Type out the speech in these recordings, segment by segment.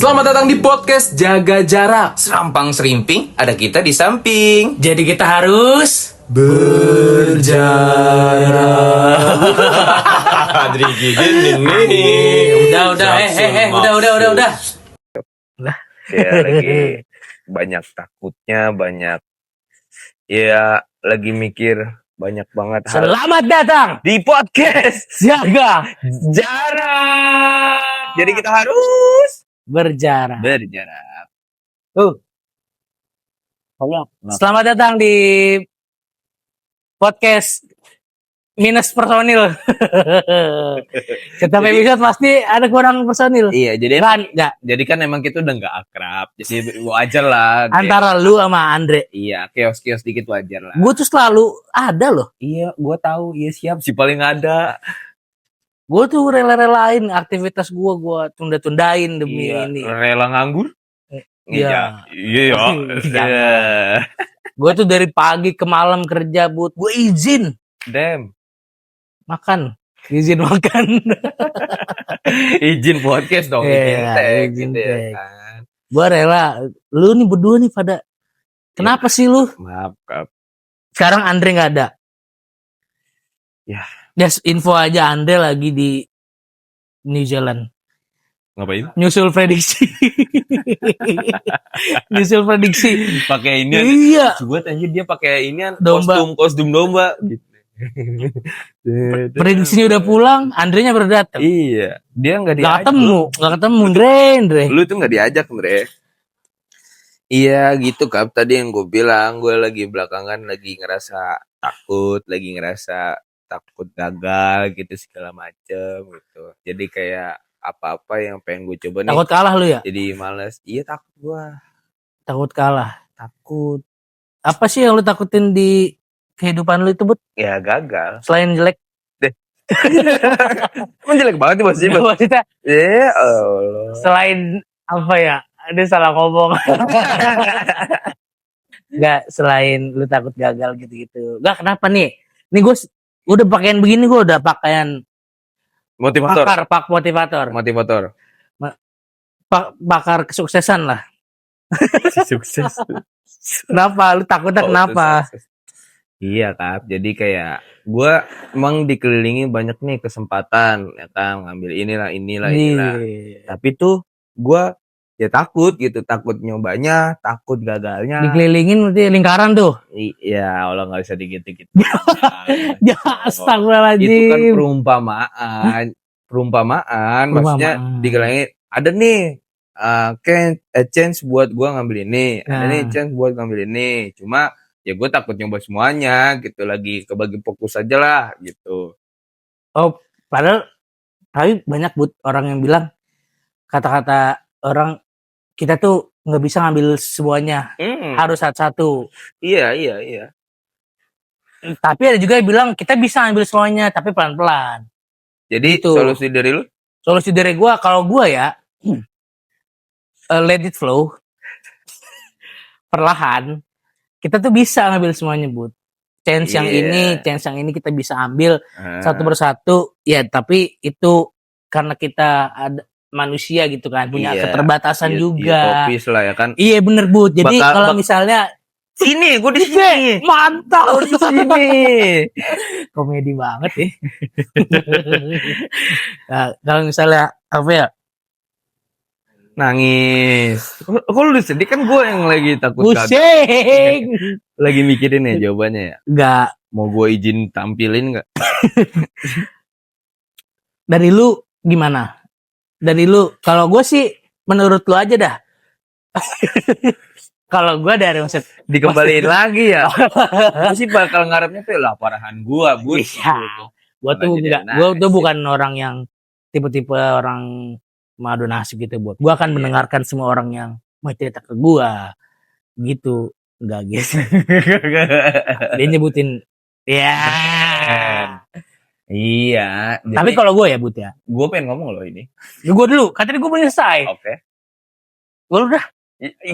Selamat datang di podcast Jaga Jarak. Serampang serimping, ada kita di samping. Jadi kita harus Berjarak. Adri gini nih. udah. Ya lagi banyak takutnya, banyak. Ya lagi mikir banyak banget hal Selamat datang di podcast Jaga Jarak. Jadi kita harus Berjarak. berjarak. Selamat datang di podcast minus personil. Setiap episode pasti ada kurang personil. Iya, jadi Enggak. jadi kan emang kita udah nggak akrab. Jadi wajar lah. Antara lu sama Andre. Iya, kios-kios dikit wajar lah. Gue tuh selalu ada loh. Iya, gua tahu. Iya siap, si paling ada. Gue tuh rela-relain aktivitas gue tunda-tundain demi Iya, ini. rela nganggur? Iya. Iya. Jangan. Gue tuh dari pagi ke malam kerja, Bud. Gue izin Damn. makan. Izin makan. Izin podcast dong, Iya, izin izin tag, gitu ya tag. kan. Gue rela. Lu nih berdua nih pada. Kenapa sih lu? Maaf, Kap. Sekarang Andre nggak ada. Ya. Just info aja Andre lagi di New Zealand. Ngapain? Nyusul prediksi. Nyusul prediksi. Pakai ini. Iya. Buat anjir dia pakai ini Domba. kostum domba gitu. Prediksinya udah pulang, Andrenya baru datang. Iya, dia nggak Gak diajak. ketemu, Andre. Lu tuh nggak diajak, Andre. Iya gitu Kap, tadi yang gue bilang, gue lagi belakangan lagi ngerasa takut gagal gitu segala macem gitu. Jadi kayak apa-apa yang pengen gue coba nih, Takut kalah lu ya? jadi males. Iya takut gue, Takut kalah. takut. Apa sih yang lu takutin di kehidupan lu itu, Bud? Ya gagal. Selain jelek. Emang jelek banget nih maksudnya. Maksudnya, Ya Allah. selain apa ya? Ada salah ngomong. Enggak, selain lu takut gagal gitu-gitu. Enggak, kenapa nih? Nih gue udah pakaian begini, gue udah pakaian Motivator. pak motivator. Bakar kesuksesan lah. Sukses. Kenapa? Lu takutnya kenapa? Sukses. Iya Kak, jadi kayak gue emang dikelilingi banyak nih kesempatan, ya kan, ngambil inilah. Iya. Tapi tuh gue ya takut gitu, takut nyobanya, takut gagalnya. Dikelilingin berarti lingkaran tuh. Iya, Allah nggak usah dikit-dikit. Ya, astagfirullahaladzim. Itu kan perumpamaan, maksudnya dikelilingi ada nih chance buat gue ngambil ini, ada nih chance buat ngambil ini, cuma ya gue takut nyoba semuanya gitu, lagi kebagi fokus aja lah gitu. Oh, padahal tapi banyak orang yang bilang kata-kata orang kita tuh nggak bisa ngambil semuanya, harus satu-satu. Iya. Tapi ada juga yang bilang kita bisa ngambil semuanya tapi pelan-pelan. Jadi Gitu. solusi dari lu? Solusi dari gue, kalau gue ya let it flow. Perlahan kita tuh bisa ngambil semuanya, Bud. Chance yang ini kita bisa ambil satu persatu. Ya, tapi itu karena kita ada manusia gitu kan, punya keterbatasan juga. Topis lah ya kan. Iya bener, Bud. Jadi kalau misalnya sini, gue di sini. mantap di sini. Komedi banget ya. Nah, kalau misalnya apa ya? Nangis. Kok lu sedih? Kan gue yang lagi takut gagal. Pusing. Lagi mikirin ya jawabannya ya. Enggak. Mau gue izin tampilin nggak? Dari lu gimana? Dari lu, kalau gue sih menurut lu aja dah. Kalau gue dari maksud Dikembaliin lagi ya. Gue sih bakal ngarepnya tuh lah parahan gue, Bud. Iya. Gue tuh Jadi enggak, gue tuh bukan orang yang tipe-tipe orang mau donasi gitu, buat gue akan mendengarkan semua orang yang mau cerita ke gue gitu. Enggak gitu. Dia nyebutin ya. Iya. Tapi kalau gue ya, Bud ya, gue pengen ngomong loh ini. gue dulu katanya gue belum selesai. Oke. Gue udah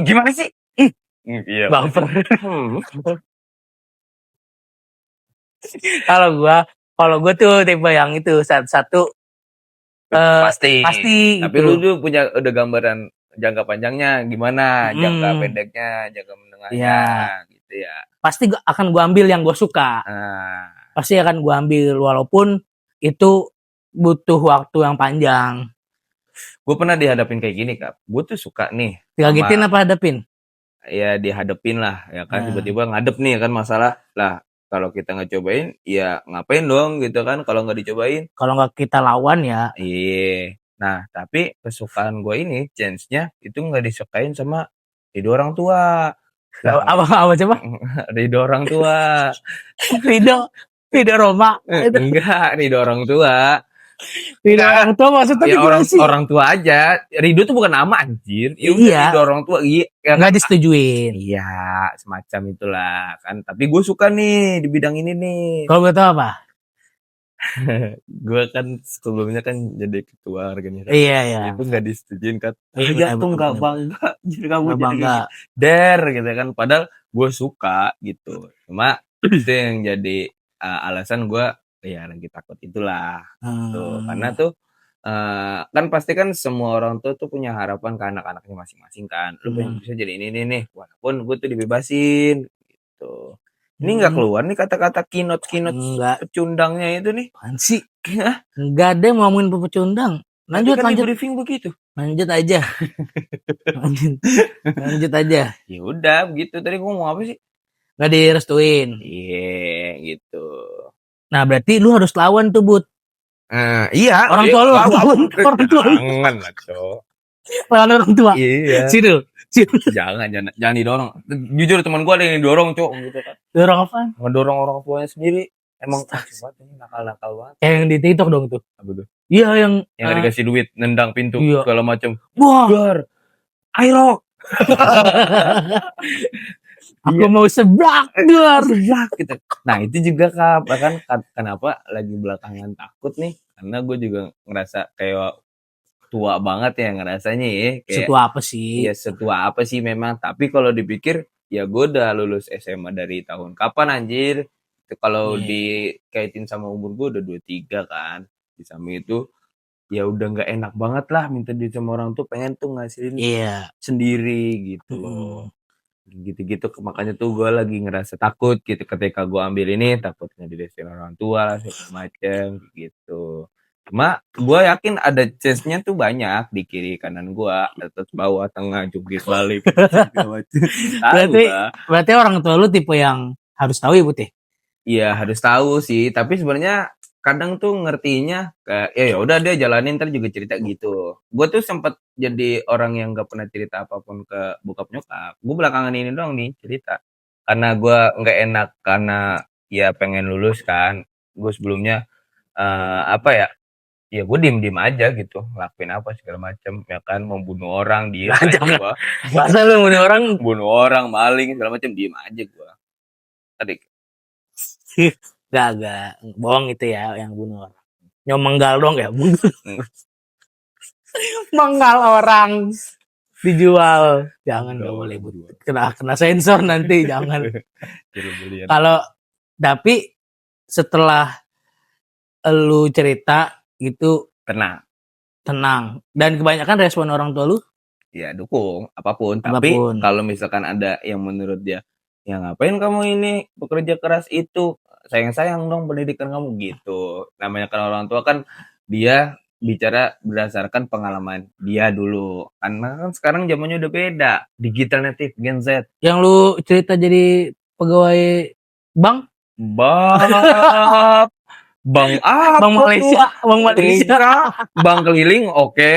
Gimana sih? Iya. bumper. Kalau gue tuh tipe yang itu satu pasti. Pasti. Tapi gitu. lu tuh punya udah gambaran jangka panjangnya gimana, jangka Hmm. pendeknya, jangka menengahnya, Iya. gitu ya. Pasti akan gue ambil yang gue suka. Nah, Pasti akan gue ambil walaupun itu butuh waktu yang panjang. gue pernah dihadapin kayak gini, Kak. Gue tuh suka nih Digagetin apa hadapin? ya dihadapin lah, ya kan, Nah. tiba-tiba ngadep nih kan masalah. Lah, kalau kita nggak cobain, ya ngapain dong gitu kan kalau nggak dicobain. Kalau nggak kita lawan ya. Iya. Nah, tapi kesukaan gue ini, chance-nya itu nggak disukain sama ridho orang tua. Lah, Apa coba? ridho orang tua. Ridho Roma. Enggak, ridho orang tua. Ridho orang tua maksudnya Ya gimana sih? orang tua aja. Ridho tuh bukan nama anjir. Ya udah, Iya. ridho orang tua. Iya, ya kan? Nggak disetujuin. Iya, semacam itulah kan. Tapi gue suka nih di bidang ini nih. Kalau betul apa? Gue kan sebelumnya kan jadi ketua organisasi. Iya, iya. Itu nggak disetujuin kan. Iya, Tuh nggak bener. bangga. Jadi kamu Nggak jadi bangga. gitu kan. Padahal gue suka gitu. Cuma itu yang jadi alasan gue ya lagi takut itulah. Tuh, karena tuh kan pasti kan semua orang tua tuh punya harapan ke anak-anaknya masing-masing kan. Lu pengen bisa jadi ini nih. Walaupun gue tuh dibebasin gitu. Ini nggak keluar nih kata-kata keynote Enggak. pecundangnya itu nih. Apaan sih? Enggak ada yang ngomongin pecundang. Lanjut, Tadi kan lanjut. di briefing begitu. Lanjut aja. Lanjut aja. Ya udah begitu. Tadi gue ngomong apa sih? Nggak direstuin. Iya gitu. Nah, berarti lu harus lawan tuh, Bud. Iya. Orang tua lu harus lawan. Orang tua lu. Jangan lah, Cok. Lawan orang tua. Iya. Situ. Jangan didorong. Jujur teman gue ada yang didorong, Cok, gitu kan. Dorong apaan? Ngedorong orang tuanya sendiri. Emang coba ini nakal-nakal banget. Kayak yang di TikTok dong tuh. Apa tuh? Iya, yang Yang dikasih duit, nendang pintu Iya. segala macam. wah, Gar. Ayo. aku mau seblak, Gar. Gitu. Nah, itu juga Kak, bahkan kenapa lagi belakangan takut nih? Karena gue juga ngerasa kayak tua banget ya ngerasanya ya. Kayak, Setua apa sih? ya setua apa sih memang. Tapi kalau dipikir, ya gue udah lulus SMA dari tahun kapan anjir? Kalau dikaitin sama umur gue udah 23 kan. Di samping itu, ya udah nggak enak banget lah minta duit sama orang tuh, pengen tuh ngasihin Iya. sendiri gitu loh. Gitu-gitu, makanya tuh gue lagi ngerasa takut gitu ketika gue ambil ini, takutnya direstuin orang tua lah segala macem gitu. Cuma gue yakin ada chance-nya tuh banyak di kiri kanan gue, atas bawah tengah jungkir balik segala macem. Berarti orang tua lu tipe yang harus tahu ya, Bud ya? Iya harus tahu sih, tapi sebenarnya kadang tuh ngertinya kayak ya udah dia jalanin ntar juga cerita gitu. Gue tuh sempet jadi orang yang gak pernah cerita apapun ke bokap nyokap. Gue belakangan ini doang nih cerita. Karena gue nggak enak karena ya pengen lulus kan. Gue sebelumnya apa ya? Ya gue diem aja gitu, ngelakuin apa segala macam ya kan, membunuh orang diem aja gue. Masa lu bunuh orang, maling segala macam diem aja gue. Tadi Gak bohong itu ya yang bunuh orang. Nyomenggal dong ya. Menggal orang dijual. Jangan, nggak boleh, Bud. Kena sensor nanti, jangan. Kalau tapi setelah lu cerita gitu tenang, dan kebanyakan respon orang tua lu ya dukung apapun. Tapi kalau misalkan ada yang menurut dia, ya ngapain kamu ini bekerja keras itu, sayang dong pendidikan kamu gitu. Namanya kan orang tua kan dia bicara berdasarkan pengalaman dia dulu. Karena kan sekarang zamannya udah beda, digital native Gen Z. Yang lu cerita jadi pegawai bank Bang Malaysia, Bang keliling, oke.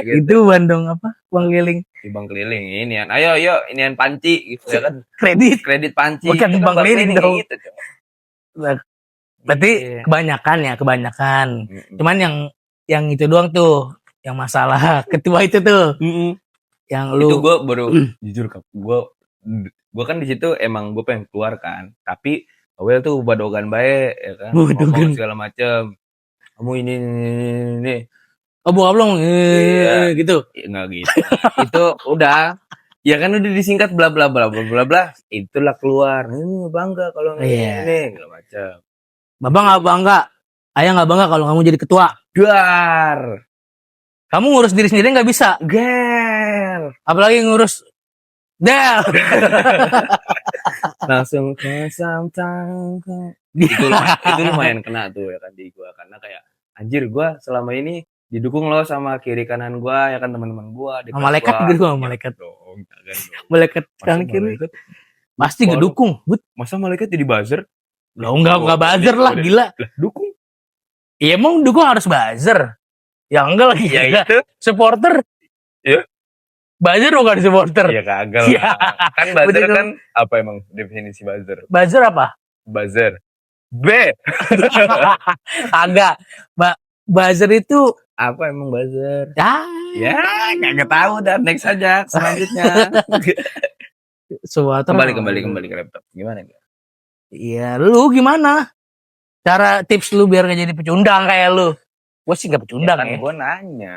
Gitu. Itu Bandung apa? Bang keliling. Di bang keliling ini, ayo inian panci gitu ya kan. Kredit panci. Bukan gitu, bang keliling dong. Gitu. Berarti kebanyakan. Cuman yang itu doang tuh, yang masalah ketua itu tuh. Yang lu itu gue baru jujur gue kan di situ emang gue pengen keluar kan, tapi awal tuh badogan baik ya kan, ngomong segala macem, kamu ini bokap lo gitu nggak gitu. Itu udah ya kan udah disingkat bla bla bla bla bla bla, itulah keluar bangga kalau ini segala macem. Bapak nggak bangga, ayah nggak bangga kalau kamu jadi ketua. Kamu ngurus diri sendiri nggak bisa. Apalagi ngurus Del. Langsung ke samtang. Itu lumayan kena tuh ya kan di gua, karena kayak anjir gua selama ini didukung loh sama kiri kanan gua ya kan, teman-teman gua di kelas Malaikat gua. gitu, Ya malaikat. dong, jangan dong. Malaikat Masa kanan kiri. malaikat? Pasti Kalau- ngedukung. Masa malaikat jadi buzzer? Lo enggak buzzer lah, gila. Lah, dukung. Iya emang dukung harus buzzer. Ya enggak lagi. Ya gila. itu. Supporter. Iya. Buzzer bukan supporter. Ya kagak Ya. lah. Kan buzzer Betul. kan apa emang definisi buzzer? Buzzer apa? Buzzer. B. Agak. Buzzer itu Apa emang buzzer? ya Kagak tahu dah. Next aja selanjutnya. supporter. kembali ke laptop. Gimana? Iya, lu gimana? Cara tips lu biar gak jadi pecundang kayak lu. Gue sih gak pecundang kan ya. gue nanya.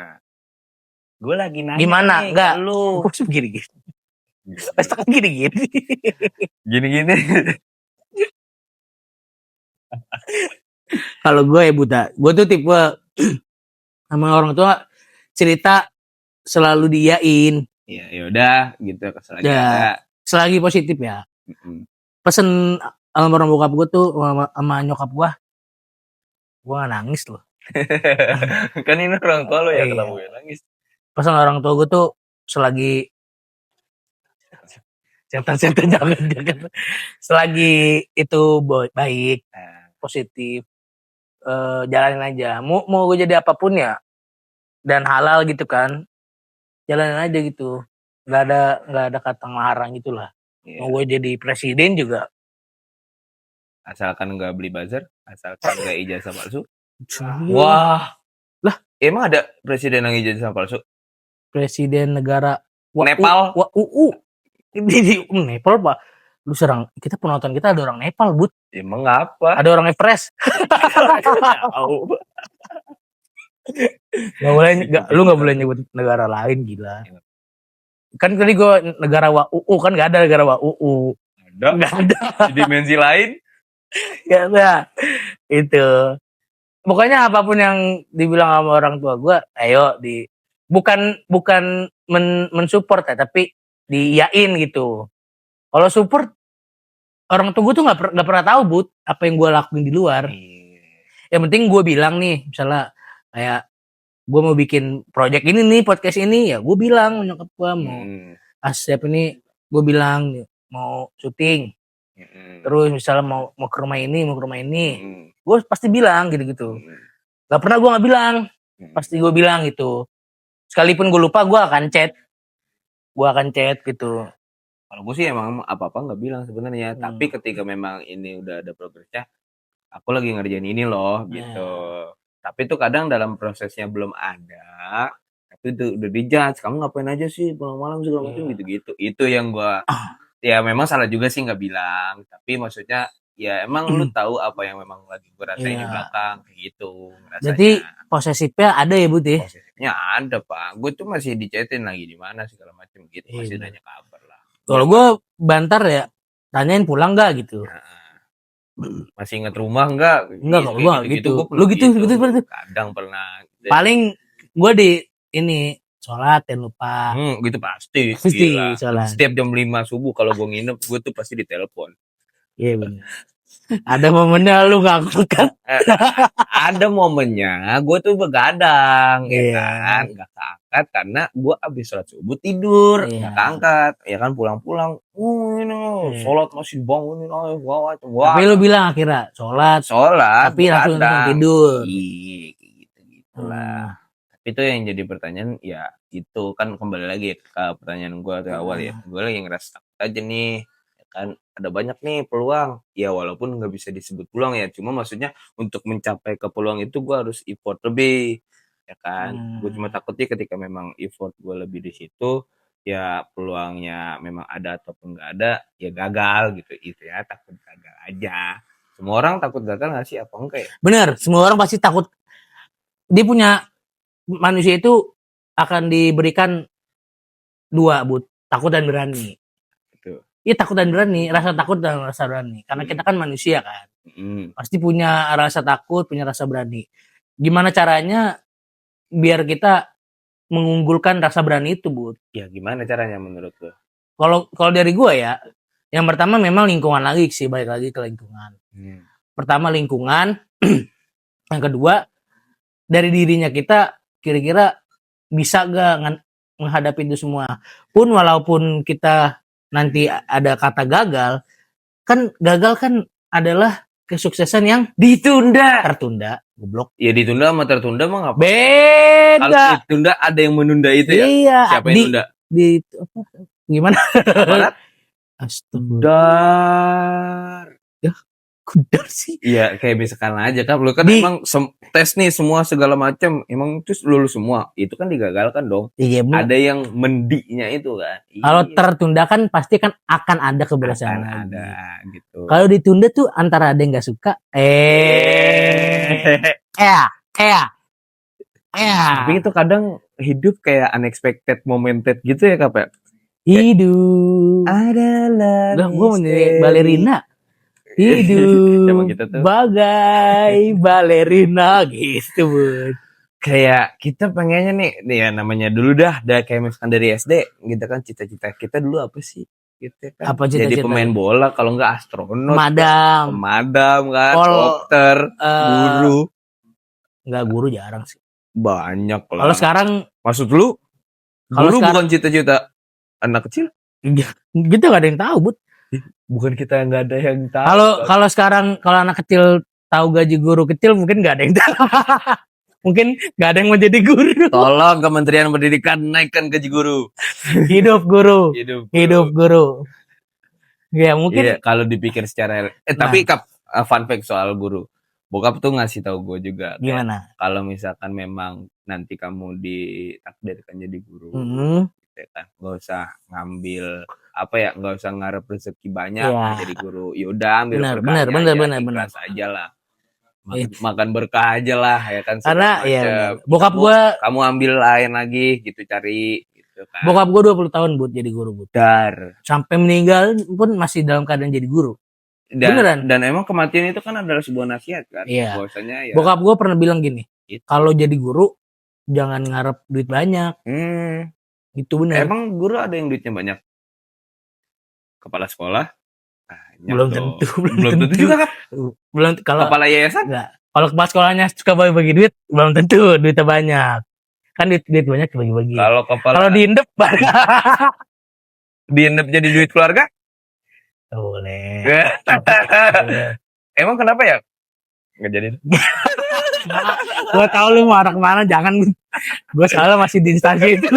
Gue lagi nanya. Gimana? nih ke Enggak. lu. Gue sih gini-gini. Pasti kan gini-gini. Gini-gini. Kalau gue ya buta, gue tuh tipe sama orang tua cerita selalu diiyain, Ya yaudah gitu selagi Ya. ada. selagi positif ya. Mm-mm. Pesen sama orang bokap gue tuh sama nyokap gue gak nangis loh. Kan ini orang tua lo ya, Iya. kenapa gue nangis? Pesan orang tua gue tuh selagi setan jangan selagi itu baik Nah, positif, jalanin aja. Mau gue jadi apapun ya dan halal gitu kan, jalanin aja gitu. Nggak ada kata ngelarang gitulah. iya. Mau gue jadi presiden juga. Asalkan nggak beli buzzer, asalkan nggak ijazah palsu. Wah, Emang ada presiden yang ijazah palsu? presiden negara Nepal. Di Nepal pak. Lu serang kita, penonton kita ada orang Nepal, Bud. Emang apa? Ada orang Everest. Tahu. Lu nggak boleh nyebut negara lain, gila. Kan tadi gue negara WUU, kan nggak ada negara WUU. Ada. Nggak ada. Di dimensi lain. Nggak ada. Itu. Pokoknya apapun yang dibilang sama orang tua gue, ayo bukan mensupport ya, tapi diiyain gitu. Kalau support, orang tua gue tuh nggak pernah tahu, Bud, apa yang gue lakuin di luar. Yang penting gue bilang nih, misalnya kayak gue mau bikin project ini nih, podcast ini, ya gue bilang nyokap gue mau Asep ini, gue bilang mau syuting, terus misalnya mau ke rumah ini, gue pasti bilang gitu. Gak pernah gue nggak bilang, pasti gue bilang gitu. Sekalipun gue lupa, gue akan chat gitu. Kalau gue sih emang apa-apa nggak bilang sebenarnya, tapi ketika memang ini udah ada progresnya, aku lagi ngerjain ini loh gitu. Tapi tuh kadang dalam prosesnya belum ada, tapi itu udah dijudge, kamu ngapain aja sih malam-malam segala macam gitu-gitu. Itu yang gue ya memang salah juga sih nggak bilang, tapi maksudnya ya emang lu tahu apa yang memang lagi gue rasain di belakang kayak gitu. Jadi posesifnya ada ya, Bud ya? Posesifnya ada, Pak. Gue tuh masih dicetin lagi di mana segala macam gitu, masih nanya kabar lah. Kalau gue bantar ya, tanyain pulang nggak gitu. Masih inget rumah enggak? Enggak, kalau gue gitu. Lu gitu. Kadang pernah. Paling gue di ini sholat dan lupa. Gitu pasti. Pasti Gila. sholat. Setiap jam 5 subuh kalau gue nginep, gue tuh pasti ditelepon. Iya benar. Ada momennya lu ngangkut kan? Ada momennya gue tuh begadang, ya Iya. kan? Gak keangkat karena gue abis sholat subuh tidur, Iya. gak keangkat. Ya kan pulang-pulang, sholat masih bangunin, Tapi lu bilang akhirnya sholat, sholat, tapi langsung tidur. Iya, gitu-gitulah. Tapi itu yang jadi pertanyaan, ya itu kan kembali lagi ke pertanyaan gue dari awal ya. Gue lagi ngerasa takut aja nih, ya kan ada banyak nih peluang. Ya walaupun nggak bisa disebut peluang ya, cuma maksudnya untuk mencapai ke peluang itu gue harus effort lebih, ya kan. Gue cuma takutnya ketika memang effort gue lebih di situ, ya peluangnya memang ada ataupun nggak ada, ya gagal gitu. Itu ya takut gagal aja. Semua orang takut gagal nggak sih, apa enggak ya? Bener, semua orang pasti takut. Dia punya, manusia itu akan diberikan dua, Bud, takut dan berani. Betul. Iya, takut dan berani, rasa takut dan rasa berani. Karena kita kan manusia kan, pasti punya rasa takut, punya rasa berani. Gimana caranya biar kita mengunggulkan rasa berani itu, Bud. Ya gimana caranya menurut lo? Kalau dari gua ya, yang pertama memang lingkungan lagi sih, balik lagi ke lingkungan. Pertama lingkungan, yang kedua dari dirinya kita kira-kira bisa gak menghadapi itu semua. Pun walaupun kita nanti ada kata gagal kan adalah kesuksesan yang tertunda. Goblok. Ya ditunda sama tertunda mah apa? Kalau Beda. ditunda ada yang menunda itu ya? Iya. Siapa yang nunda? Apa, gimana? Aparat? Astagfirullah. Ya, kudar sih. Iya, kayak misalkan aja kan, lu kan emang tes nih semua segala macam, emang terus lulus semua, itu kan digagalkan dong. Iya, bener. Ada yang mendinya itu kan. Kalau tertunda kan pasti kan akan ada keberhasilan Akan lagi. ada gitu. Kalau ditunda tuh antara ada yang nggak suka, Tapi itu kadang hidup kayak unexpected momented gitu ya, Kak, ya? Hidup Adalah lah, gue mau jadi balerina. Emang Hidup gitu tuh. bagai balerina gitu, Bud. Kayak kita pengennya nih ya namanya dulu dah kayak misalkan dari SD gitu kan, cita-cita kita dulu apa sih? Gitu kan. Apa cita-cita? Jadi pemain bola, kalau enggak astronot, pemadam kan, dokter, guru. Enggak, guru jarang sih. Banyak lah. Kalau sekarang, maksud lu guru bukan cita-cita anak kecil? Gitu gak ada yang tahu, Bud. Bukan kita yang gak ada yang tahu. Kalau sekarang kalau anak kecil tahu gaji guru kecil mungkin gak ada yang tahu. Mungkin gak ada yang mau jadi guru. Tolong Kementerian Pendidikan naikkan gaji guru. Hidup guru. Hidup guru. Ya mungkin. Iya, kalau dipikir secara tapi fun fact soal guru. Bokap tuh ngasih tahu gue juga. Gimana? Kalau misalkan memang nanti kamu ditakdirkan jadi guru, gitu kan, nggak usah ngambil nggak usah ngarep rezeki banyak jadi guru. Yaudah ambil berkahnya aja, aja lah. Makan berkah aja lah ya kan. Karena ya bokap gue, kamu ambil lain lagi gitu, cari gitu kan. Bokap gue 20 tahun Bud jadi guru, Bud. Sampai meninggal pun masih dalam keadaan jadi guru. Dan emang kematian itu kan adalah sebuah nasihat kan. Iya. Bahwasanya ya. Bokap gue pernah bilang gini, kalau jadi guru jangan ngarep duit banyak. Itu benar. Emang guru ada yang duitnya banyak? Kepala sekolah? Belum tentu juga kan? Belum. Kalau kepala yayasan? Enggak. Kalau kepala sekolahnya suka bagi duit, belum tentu duitnya banyak. Kan duit banyak bagi-bagi. Kalau diindep diindep jadi duit keluarga? Boleh. Emang kenapa ya? Nggak jadi. Gue tahu lu mau arah kemana, jangan. Gue soalnya masih di instansi itu.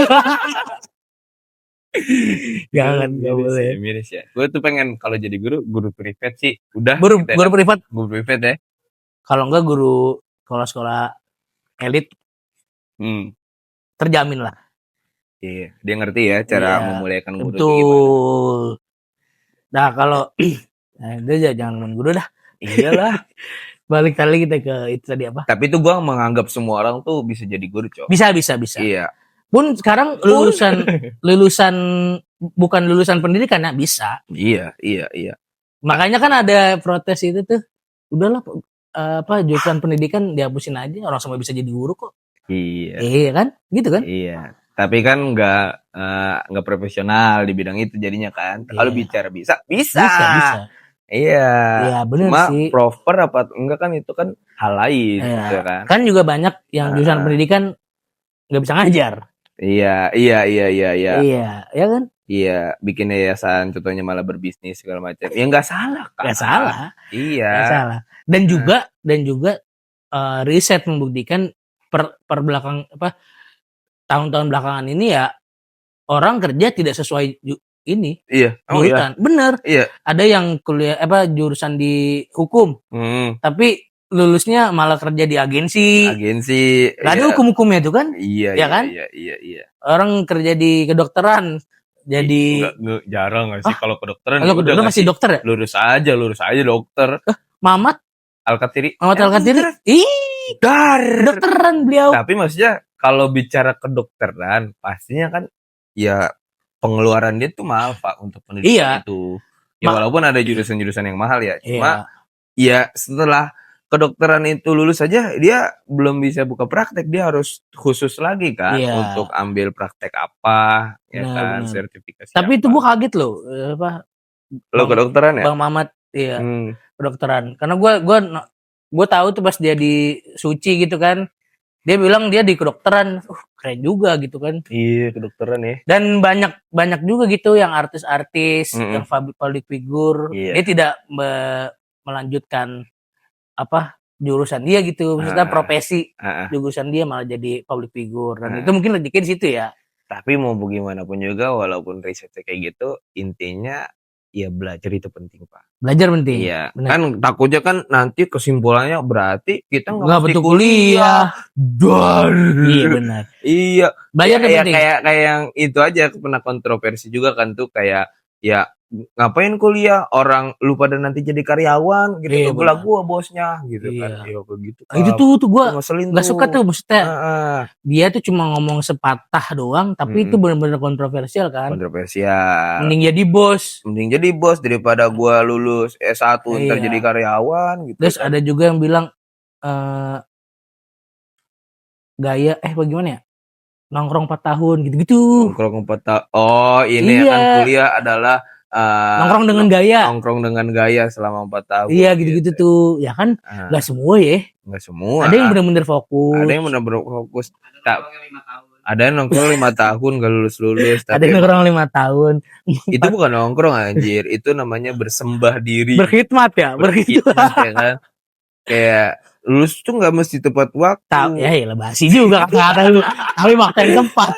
Jangan, nggak boleh. Miris ya. Gue tuh pengen kalau jadi guru privat sih. Udah. Guru privat. Guru privat ya. Kalau enggak guru sekolah elit. Terjamin lah. Iya, dia ngerti ya cara memuliakan guru. Betul. Nah kalau udah jangan guru dah. Iyalah. Balik kali kita ke itu tadi apa? Tapi itu gue menganggap semua orang tuh bisa jadi guru, Cok. Bisa. Iya. Pun sekarang lulusan bukan lulusan pendidikan ya bisa. Iya. Makanya kan ada protes itu tuh. Udahlah jurusan pendidikan dihapusin aja, orang semua bisa jadi guru kok. Iya kan? Gitu kan? Iya. Tapi kan nggak profesional di bidang itu jadinya kan. Kalau bicara bisa. Iya. Iya benar sih. Proper apa enggak kan itu kan hal lain, gitu kan. Kan juga banyak yang jurusan pendidikan nggak bisa ngajar. Iya. Iya kan? Iya, bikin yayasan contohnya malah berbisnis segala macam. Ya nggak salah kan. Nggak salah. Iya. Nggak salah. Dan juga riset membuktikan per belakang tahun-tahun belakangan ini ya orang kerja tidak sesuai ini. Iya. Jurusan. Bener. Iya. Ada yang kuliah jurusan di hukum. Tapi lulusnya malah kerja di agensi. Gak ada hukum-hukumnya tuh kan? Iya. Ya kan? Iya. Orang kerja di kedokteran. Jadi enggak jarang gak sih kalau kedokteran? Kalau kedokteran masih dokter ya? Lurus aja dokter. Mamat Al-Katiri. Ih, kedokteran beliau. Tapi maksudnya kalau bicara kedokteran, pastinya kan ya pengeluaran dia tuh mahal Pak untuk pendidikan itu. Ya walaupun ada jurusan-jurusan yang mahal ya, cuma ya setelah kedokteran itu lulus aja dia belum bisa buka praktek, dia harus khusus lagi kan Iya. untuk ambil praktek apa, ya Benar, kan, benar. sertifikasi Tapi itu apa. gue kaget loh, apa Lo kedokteran ya? Bang Mamat, iya, Hmm, kedokteran. Karena gue tahu tuh pas dia di Suci gitu kan, dia bilang dia di kedokteran, keren juga gitu kan. iya kedokteran ya. Dan banyak juga gitu yang artis-artis, Mm-mm. yang public figure, Iya. dia tidak melanjutkan apa jurusan dia gitu, maksudnya profesi jurusan dia malah jadi public figure, dan itu mungkin rezeki di situ ya. Tapi mau bagaimanapun juga, walaupun risetnya kayak gitu, intinya ya belajar itu penting, Pak. Belajar penting. Iya, Bener. kan takutnya kan nanti kesimpulannya berarti kita nggak mesti betul kuliah. Dan Iya benar. iya, Belajar itu penting. kayak yang itu aja pernah kontroversi juga kan tuh, kayak ya ngapain kuliah, orang lu pada nanti jadi karyawan gitu, Iya, lah benar. gua bosnya gitu kan. Iya. Iya kayak gitu. Itu tuh gua ngeselin nggak suka tuh, maksudnya dia tuh cuma ngomong sepatah doang, tapi itu benar-benar kontroversial kan. Kontroversial. Mending jadi bos daripada gua lulus S1 ntar Iya. jadi karyawan gitu. Terus kan. ada juga yang bilang gaya bagaimana ya, nongkrong 4 tahun gitu-gitu. Nongkrong 4 tahun. Oh, ini Iya. kan kuliah adalah nongkrong dengan gaya. Nongkrong dengan gaya selama 4 tahun. Iya, gitu-gitu tuh. Ya kan enggak semua ya. Enggak semua. Ada yang benar-benar fokus. Ada yang benar-benar fokus. Ada yang nongkrong 5 tahun gak lulus-lulus. Ada yang nongkrong 5 tahun. Itu bukan nongkrong anjir, itu namanya bersembah diri. Berkhidmat ya, berkhidmat ya kan. Kayak lulus tuh nggak mesti tepat waktu. Ya basi juga kata-kata, tapi waktu yang tepat.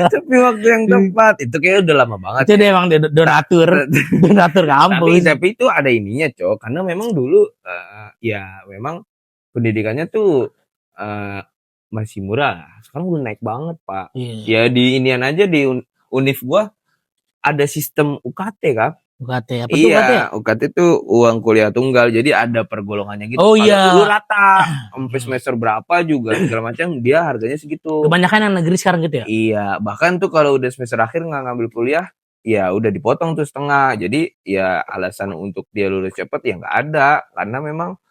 Tapi waktu yang tepat itu kayak udah lama banget. Itu dia emang donatur kampus. Tapi itu ada ininya, Cok, karena memang dulu ya memang pendidikannya tuh masih murah. Sekarang udah naik banget, Pak. Iya. Ya di inian aja di Univ gua ada sistem UKT kan. UKT apa tuh UKT? UKT itu uang kuliah tunggal, jadi ada pergolongannya gitu. Oh iya. Lu rata sampai semester berapa juga segala macam dia harganya segitu. Kebanyakan yang negeri sekarang gitu ya? Iya, bahkan tuh kalau udah semester akhir nggak ngambil kuliah, ya udah dipotong tuh setengah. Jadi ya alasan untuk dia lulus cepet ya nggak ada, karena memang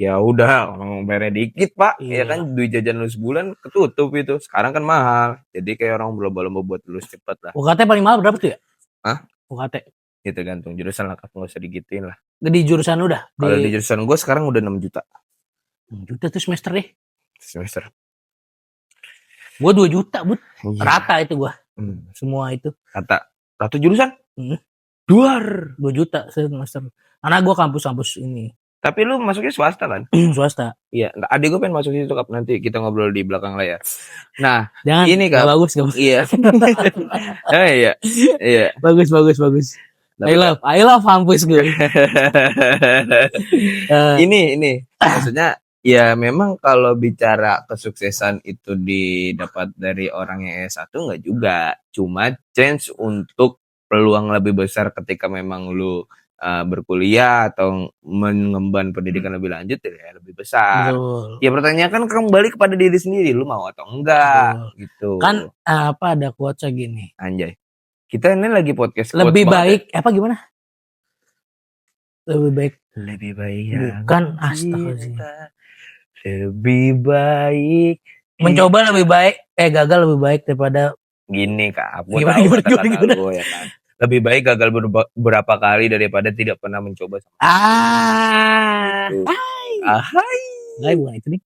ya udah orang bayarnya dikit, Pak. Iya. Ya kan duit jajan lu sebulan ketutup itu. Sekarang kan mahal. Jadi kayak orang berlomba-lomba buat lulus cepet lah. UKT paling mahal berapa tuh ya? Hah? UKT. Ya tergantung jurusan lah, nggak usah digituin lah. Di jurusan lu dah? Kalau di jurusan gue sekarang udah 6 juta. 6 juta tuh semester deh? Semester. Gue 2 juta, Bud. Iya. Rata itu gue. Semua itu. Rata jurusan? 2 juta semester. Karena gue kampus-kampus ini. Tapi lu masuknya swasta kan? Swasta. Iya, adik gue pengen masuk situ, Kap. Nanti kita ngobrol di belakang layar. Nah, jangan, ini Kap. Bagus. Iya. Iya. Bagus. I love kampus gue. Ini maksudnya ya memang kalau bicara kesuksesan itu didapat dari orang yang S1 enggak juga. Cuma chance untuk peluang lebih besar ketika memang lu berkuliah atau mengemban pendidikan lebih lanjut ya lebih besar. Betul. Ya pertanyaan kan kembali kepada diri sendiri, lu mau atau enggak. Betul. Gitu. Kan ada quotes gini. Anjay. Kita ini lagi podcast lebih baik apa gimana? Lebih baik bukan astagfirullah. Lebih baik mencoba lebih baik gagal lebih baik daripada gini, Kak. Gimana? Gue, ya kan. Lebih baik gagal beberapa kali daripada tidak pernah mencoba sama. Hai bukan itu nih.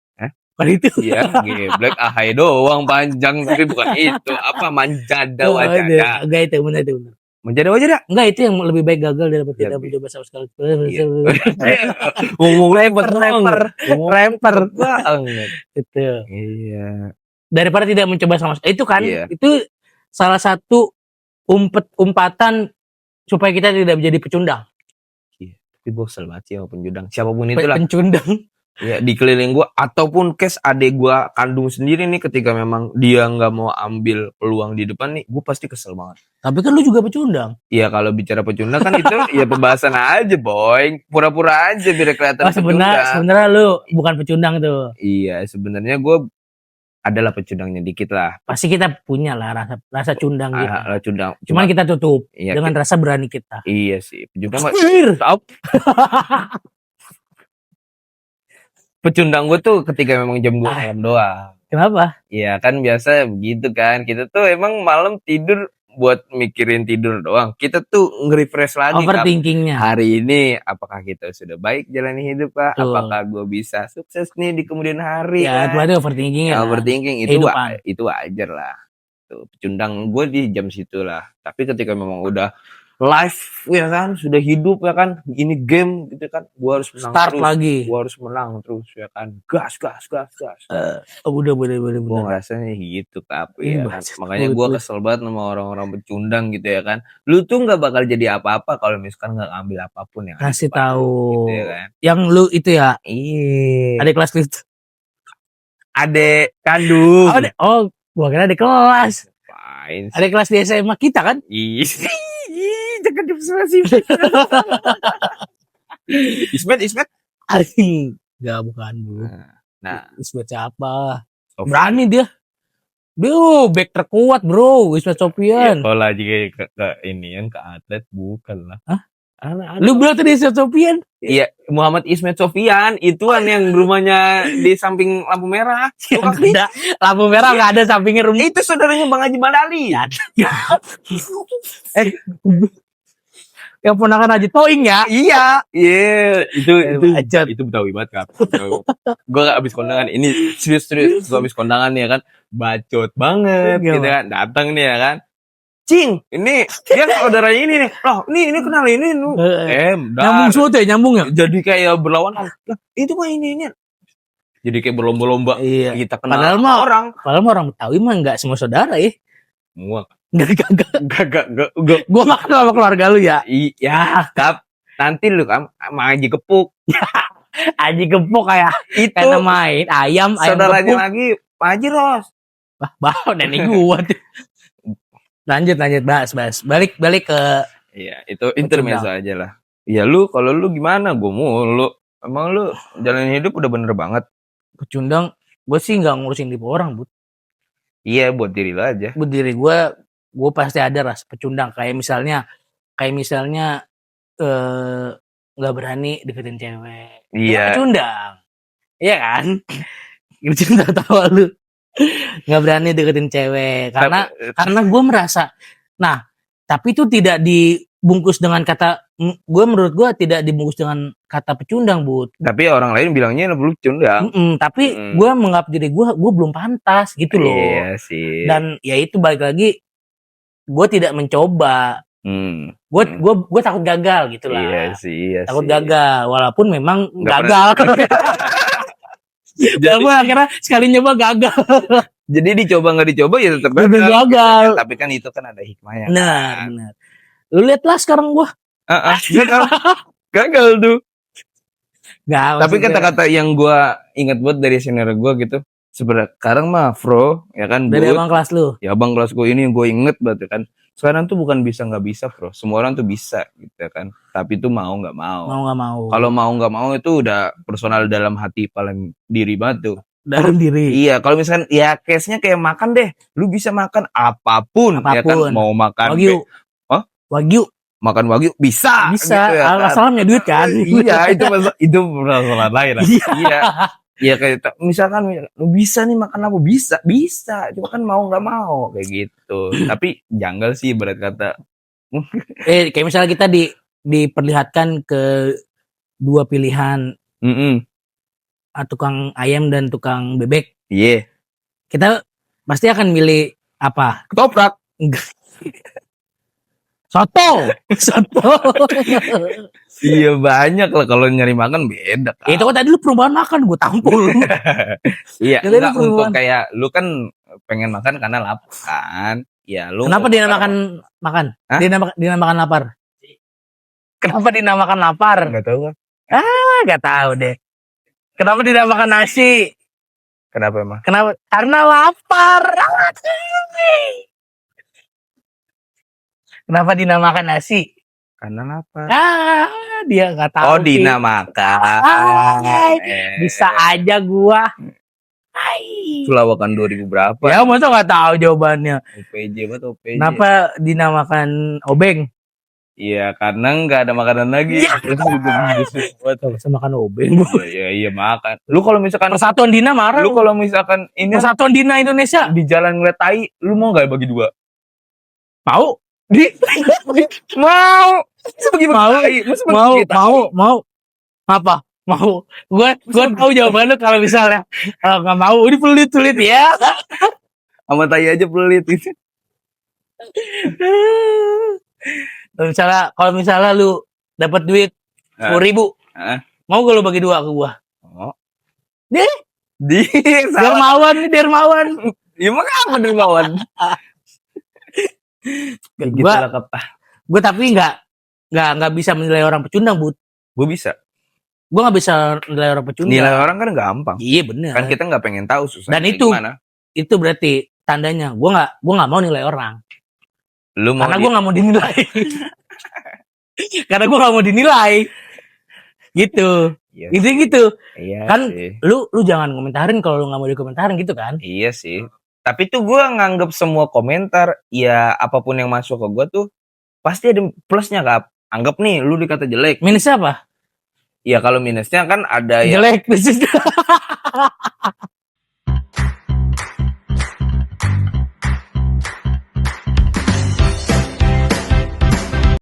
Bukan itu. Iya, geblek ahai doang panjang tapi bukan itu. Apa manjada wajada. Enggak itu benar. Manjada wajada? Enggak, itu yang lebih baik gagal daripada tidak mencoba sama sekali. Ngomong rapper banget. Itu. Iya. Daripada tidak mencoba sama sekali. Itu kan itu salah satu umpatan supaya kita tidak menjadi pecundang. Iya, tapi bosan banget sih sama pencundang. Siapapun itulah. Pencundang. Ya di keliling gue ataupun case adek gue kandung sendiri nih, ketika memang dia nggak mau ambil peluang di depan nih, gue pasti kesel banget. Tapi kan lu juga pecundang. Iya, kalau bicara pecundang kan itu ya pembahasan aja, boy. Pura-pura aja biar kelihatan pecundang. Sebenarnya lu bukan pecundang tuh. Iya, sebenarnya gue adalah pecundangnya dikit lah. Pasti kita punya lah rasa cundang gitu. Cundang. Cuman kita tutup dengan rasa berani kita. Iya sih. Pecundang mah. Pecundang gue tuh ketika memang jam 2 malam doang. Kenapa? Iya kan biasa begitu kan. Kita tuh emang malam tidur buat mikirin tidur doang. Kita tuh nge-refresh lagi Kap. Overthinkingnya. Hari ini apakah kita sudah baik jalani hidup Kak? Betul. Apakah gue bisa sukses nih di kemudian hari? Ya, itu kan? ada overthinkingnya. kan? Overthinking Kehidupan. itu wajar lah. Tuh, pecundang gue di jam situ lah. Tapi ketika memang udah live ya kan, sudah hidup ya kan, ini game gitu kan, gue harus menang Start terus. lagi. Gue harus menang terus ya kan, gas. Udah boleh. Gue ngerasanya gitu Kak, Iya, ya kan. bacot. Makanya gue kesel banget sama orang-orang pecundang gitu ya kan. Lu tuh nggak bakal jadi apa-apa kalau misalkan nggak ngambil apapun yang ada Kasih di depan lu, tahu. gitu ya kan. Yang lu itu ya, Iya. ada kelas itu. Adek kandung. Oh, gua kira ada kelas. Fine. Ada kelas di SMA kita kan? Ih, jangan diobservasi. Ismet. Anjing. Enggak, bukan Bu. Nah, Ismet siapa? Sofian. Berani dia. Dia back terkuat, Bro. Ismet Sofian. Kalau aja ke ini yang ke atlet bukan lah. Hah? Ada. Lu bilang tadi Ismet Sofian? Iya, Muhammad Ismet Sofian, ituan yang rumahnya di samping lampu merah. Yang ada lampu merah enggak ada sampingnya rumah. Itu saudaranya Bang Haji Madali. Yang ponakan Haji Toing ya? Iya, itu Bacot. itu Betawi banget Kak. Gue gak habis kondangan. Ini serius gue habis kondangan nih ya kan. Bacot banget gitu kan. Datang nih ya kan. Cing, ini dia saudaranya ini nih. Loh, ini kenal ini lu. Nyambung semua tuh ya, nyambung ya? Jadi kayak berlawanan. Lah, itu mah ini. Jadi kayak berlomba-lomba. Iya. Kita kenal Padahal mah orang Betawi mah enggak semua saudara ya. semua. Enggak. Gak. Gua makan sama keluarga lu ya. Iya, Kap. Nanti lu kan sama Haji Kepuk. Haji Gempok kayak Itu main ayam saudaranya gepuk. lagi Pak Haji Ros. Bah, nenek gua tuh. Lanjut bahas. Balik ke Iya, itu intermezzo aja lah. Iya kalau lu gimana? Gue mulu. Emang lu jalan hidup udah bener banget. pecundang. Gue sih nggak ngurusin tipe orang, Bu. Iya, buat diri lu aja. Buat diri gue pasti ada rasa pecundang. Kayak misalnya nggak berani deketin cewek. Iya. Pecundang. Iya kan? Pecundang tahu lu. Nggak berani deketin cewek karena gue merasa. Nah, tapi itu tidak dibungkus dengan kata. Menurut gue tidak dibungkus dengan kata pecundang, Bu. Tapi orang lain bilangnya lu pecundang. Tapi gue menganggap diri gue belum pantas gitu loh. Iya sih. Dan ya itu balik lagi, gue tidak mencoba. Gue takut gagal gitu lah. Iya sih. Takut gagal, walaupun memang Nggak gagal. Jadi akhirnya sekali nyoba gagal. Jadi dicoba nggak dicoba ya tetap gagal. Tapi kan itu kan ada hikmahnya. Benar. Lu lihat lah sekarang gue. Gagal tuh. Gak, tapi kata-kata yang gue ingat buat dari senior gue gitu. Sekarang mah Bro, ya kan. Dari abang kelas lu. Ya abang kelas gue ini yang gue inget banget kan. Sekarang tuh bukan bisa nggak bisa Bro. Semua orang tuh bisa gitu kan. Tapi itu mau nggak mau. Mau nggak mau. Kalau mau nggak mau itu udah personal dalam hati paling diri banget tuh. Dalam diri. Iya, kalau misalkan ya case-nya kayak makan deh. Lu bisa makan apapun. Ya kan. Mau makan Wagyu. Wagyu. Makan wagyu bisa gitu ya kan? Asalnya duit kan. Iya, itu masalah lain lah. Iya kayak misalkan lu bisa nih makan apa, bisa cuma kan mau nggak mau kayak gitu. Tapi janggal sih berat kata. Kayak misalnya kita diperlihatkan ke dua pilihan, tukang ayam dan tukang bebek. Iya. Kita pasti akan milih apa? Ketoprak. Soto. Iya banyak lah kalau nyari makan beda. Itu kan tadi lu perubahan makan, gue tampol. Iya. Enggak untuk kayak lu kan pengen makan karena lapar kan. Ya lu. Kenapa dinamakan makan? Dinamakan lapar. Kenapa dinamakan lapar? Enggak tahu kan. Enggak tahu deh. Kenapa dinamakan nasi? Kenapa emang? Karena lapar. Kenapa dinamakan nasi? Karena lapar. Dia nggak tahu. Oh, dinamakan. Bisa aja gua. Sulawakan 2000 berapa? Ya, masa nggak tahu jawabannya. OPJ. Kenapa dinamakan obeng? Iya, karena nggak ada makanan lagi. Tuh, bisa makan obeng. Iya makan. Lu kalau misalkan Persatuan Dina marah. lu kalau misalkan ini Persatuan Dina Indonesia di jalan ngeliat tai, lu mau nggak bagi dua? mau Di mau. Masa bagi Mau. tai? Masa bagi mau tai? mau apa mau gue tahu jawaban lu kalau misalnya nggak mau ini pelit ya. Sama tai aja pelit itu. Kalau misalnya lu dapat duit 10.000, Hah? mau gak lu bagi dua ke gua? Oh. Deh, Di salah. dermawan nih dermawan. Ya apa dermawan? Gitu Gua lah kata. gue tapi nggak bisa menilai orang pecundang, Bud. Gue bisa. Gue nggak bisa menilai orang pecundang. Nilai orang kan gampang. Iya bener. Kan kita nggak pengen tahu susah. Dan itu berarti tandanya gue nggak mau nilai orang. Lu mau Karena gue nggak mau dinilai. Karena gue nggak mau dinilai. Gitu. Iya, Gitu. iya Kan sih. lu jangan komentarin kalau lu nggak mau dikomentarin gitu kan. Iya sih. Tapi tuh gue nganggep semua komentar, ya apapun yang masuk ke gue tuh pasti ada plusnya, Kap. Anggap nih lu dikata jelek. Minusnya apa? Ya kalau minusnya kan ada yang Jelek.